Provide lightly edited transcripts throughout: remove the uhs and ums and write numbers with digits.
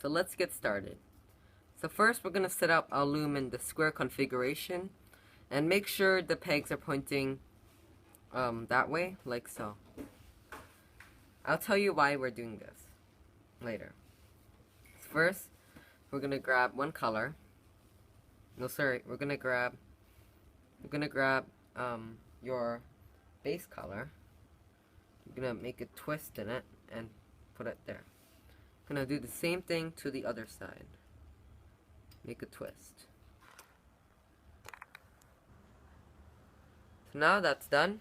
So let's get started. So first we're going to set up our loom in the square configuration and make sure the pegs are pointing that way, like so. I'll tell you why we're doing this later. First, we're going to grab one color. No, sorry, we're going to grab your base color. You're going to make a twist in it and put it there. Gonna do the same thing to the other side. Make a twist. So now that's done,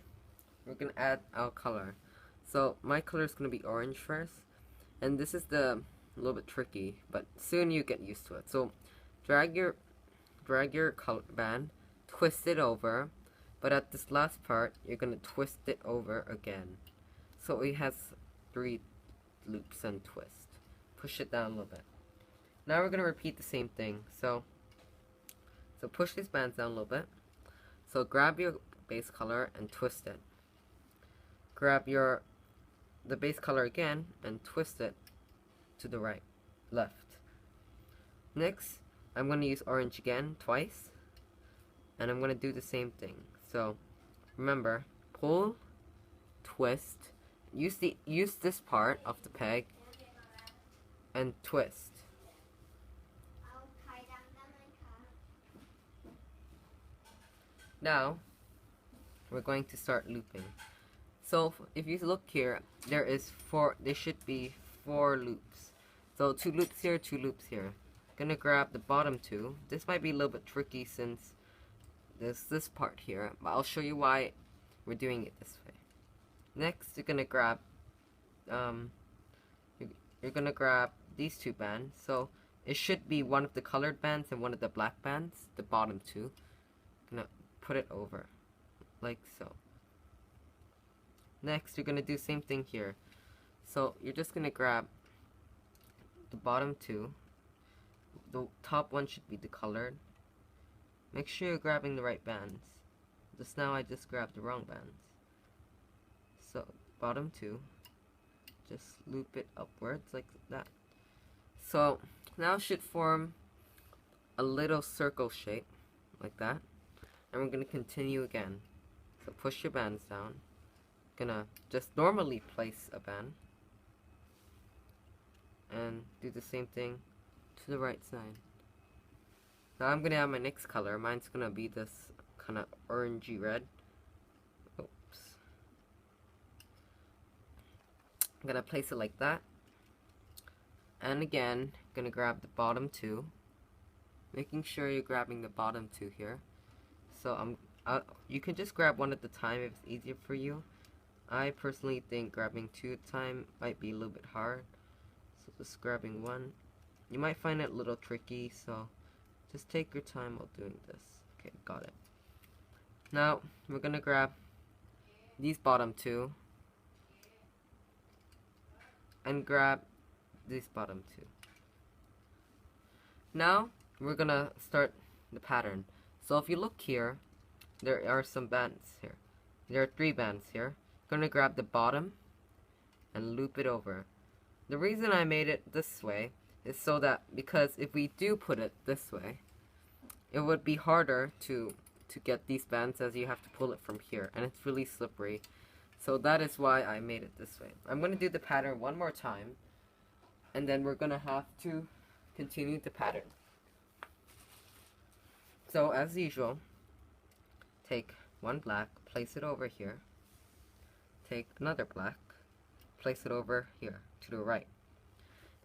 we're gonna add our color. So my color is gonna be orange first, and this is a little bit tricky, but soon you get used to it. So drag your color band, twist it over, but at this last part you're gonna twist it over again. So it has 3 loops and twists. Push it down a little bit. Now we're going to repeat the same thing. So push these bands down a little bit. So grab your base color and twist it. Grab the base color again and twist it to the left. Next, I'm going to use orange again twice, and I'm going to do the same thing. So remember, pull, twist, use this part of the peg and twist. Now we're going to start looping. So if you look here, there should be 4 loops. So 2 loops here, 2 loops here. Gonna grab the bottom 2. This might be a little bit tricky since there's this part here, but I'll show you why we're doing it this way. Next, you're gonna grab these 2 bands. So it should be one of the colored bands and one of the black bands, the bottom 2. Gonna put it over like so. Next, you're gonna do the same thing here. So you're just gonna grab the bottom 2. The top one should be the colored. Make sure you're grabbing the right bands. Just now I just grabbed the wrong bands. So bottom 2, just loop it upwards like that. So now it should form a little circle shape like that, and we're gonna continue again. So push your bands down. Gonna just normally place a band and do the same thing to the right side. Now I'm gonna have my next color. Mine's gonna be this kind of orangey red. Oops. I'm gonna place it like that, and again gonna grab the bottom 2, making sure you're grabbing the bottom 2 here. So you can just grab one at a time if it's easier for you. I personally think grabbing 2 at a time might be a little bit hard, so just grabbing 1. You might find it a little tricky, so just take your time while doing this. Okay, got it. Now we're gonna grab these bottom 2 and grab this bottom 2. Now we're gonna start the pattern. So if you look here, there are some bands here. There are 3 bands here. Gonna grab the bottom and loop it over. The reason I made it this way is so that, because if we do put it this way, it would be harder to get these bands, as you have to pull it from here, and it's really slippery. So that is why I made it this way. I'm gonna do the pattern one more time, and then we're gonna have to continue the pattern. So as usual, take one black, place it over here. Take another black, place it over here to the right.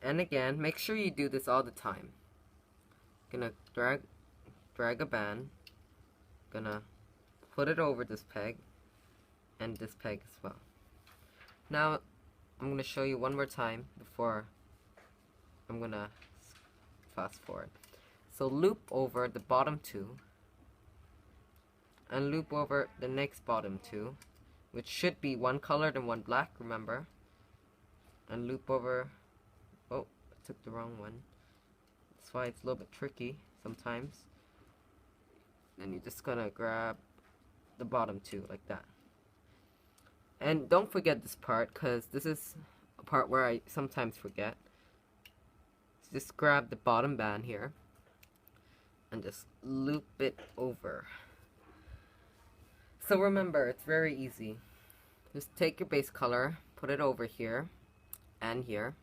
And again, make sure you do this all the time. Gonna drag a band, gonna put it over this peg and this peg as well. Now I'm gonna show you one more time before I'm gonna fast forward. So loop over the bottom 2 and loop over the next bottom 2, which should be 1 colored and 1 black, remember, and loop over. Oh, I took the wrong one. That's why it's a little bit tricky sometimes. Then you're just gonna grab the bottom 2 like that. And don't forget this part, because this is a part where I sometimes forget. just grab the bottom band here and just loop it over. So remember, it's very easy. Just take your base color, put it over here and here,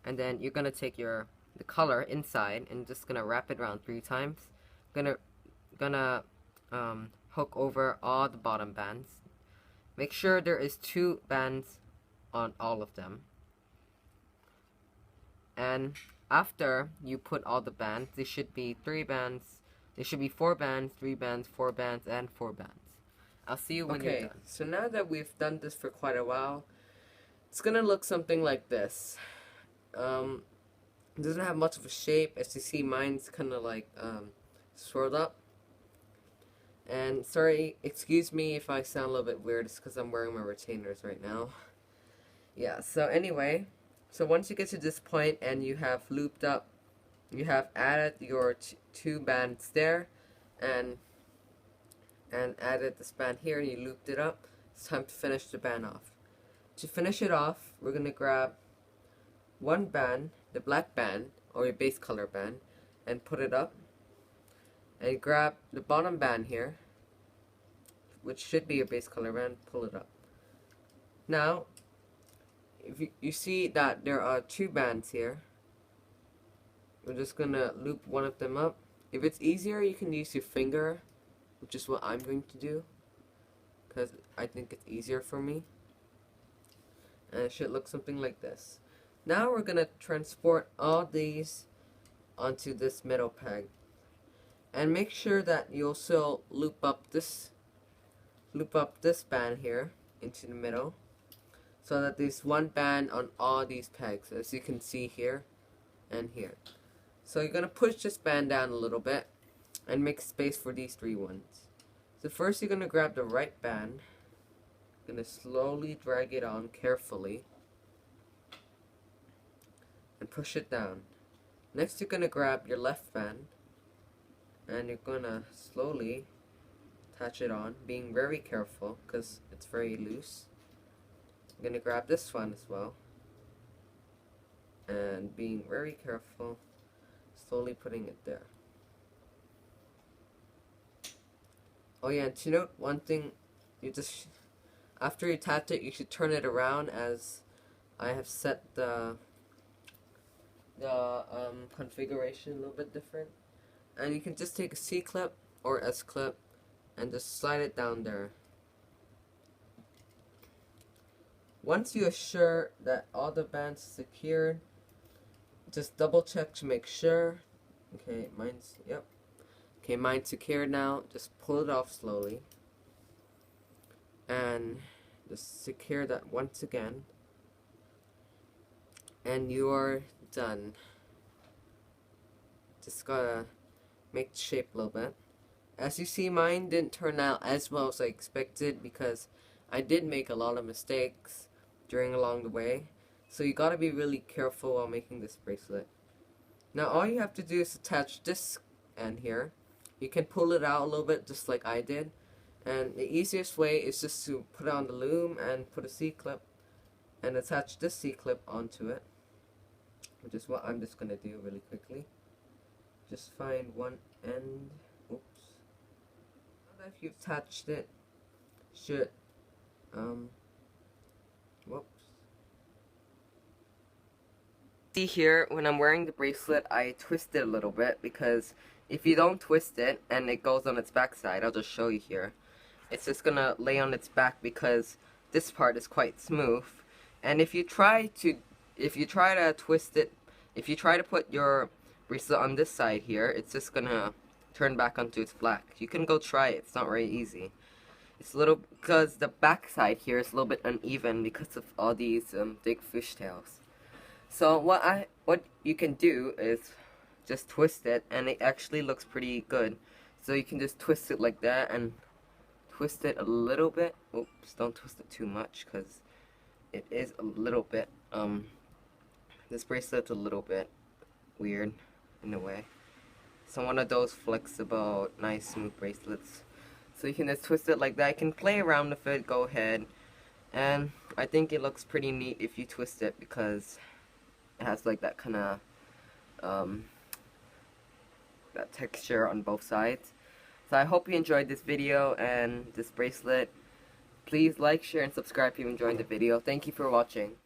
and then you're gonna take the color inside and just gonna wrap it around 3 times. Gonna hook over all the bottom bands. Make sure there is 2 bands on all of them. And after you put all the bands, there should be 3 bands. There should be 4 bands, 3 bands, 4 bands, and 4 bands. I'll see you when you're done. So now that we've done this for quite a while, it's gonna look something like this. It doesn't have much of a shape. As you see, mine's kind of like swirled up. And sorry, excuse me if I sound a little bit weird. It's because I'm wearing my retainers right now. Yeah, so anyway, so once you get to this point and you have looped up, you have added your 2 bands there, and added this band here, and you looped it up, it's time to finish the band off. To finish it off, we're going to grab 1 band, the black band, or your base color band, and put it up. And grab the bottom band here, which should be your base color band, pull it up. Now, if you see that there are 2 bands here, we're just going to loop one of them up. If it's easier, you can use your finger, which is what I'm going to do, because I think it's easier for me. And it should look something like this. Now we're going to transport all these onto this middle peg. And make sure that you also loop up this band here into the middle, so that there's 1 band on all these pegs, as you can see here and here. So you're going to push this band down a little bit and make space for these 3 ones. So first you're going to grab the right band, going to slowly drag it on carefully and push it down. Next you're going to grab your left band and you're going to slowly attach it on, being very careful because it's very loose. I'm going to grab this one as well and being very careful, slowly putting it there. Oh yeah, and to note one thing, you just, after you attach it, you should turn it around, as I have set the configuration a little bit different. And you can just take a C-clip or S-clip and just slide it down there. Once you are sure that all the bands are secured, just double check to make sure. Okay, mine's, yep. Okay, mine's secured now. Just pull it off slowly. And just secure that once again. And you are done. Just gotta make the shape a little bit. As you see, mine didn't turn out as well as I expected because I did make a lot of mistakes along the way. So you gotta be really careful while making this bracelet. Now all you have to do is attach this end here. You can pull it out a little bit just like I did. And the easiest way is just to put it on the loom and put a C-clip and attach this C-clip onto it, which is what I'm just gonna do really quickly. Just find one end. Oops. Now that you've attached it, should whoops. See here, when I'm wearing the bracelet, I twist it a little bit, because if you don't twist it and it goes on its back side, I'll just show you here. It's just gonna lay on its back because this part is quite smooth. And if you try to twist it, if you try to put your bracelet on this side here, it's just gonna turn back onto its back. You can go try it. It's not very easy. It's a little, because the back side here is a little bit uneven because of all these big fishtails. So what you can do is just twist it, and it actually looks pretty good. So you can just twist it like that and twist it a little bit. Oops, don't twist it too much because it is a little bit this bracelet's a little bit weird in a way. So one of those flexible, nice smooth bracelets. So you can just twist it like that. You can play around with it, go ahead. And I think it looks pretty neat if you twist it, because it has like that kind of that texture on both sides. So I hope you enjoyed this video and this bracelet. Please like, share, and subscribe if you enjoyed the video. Thank you for watching.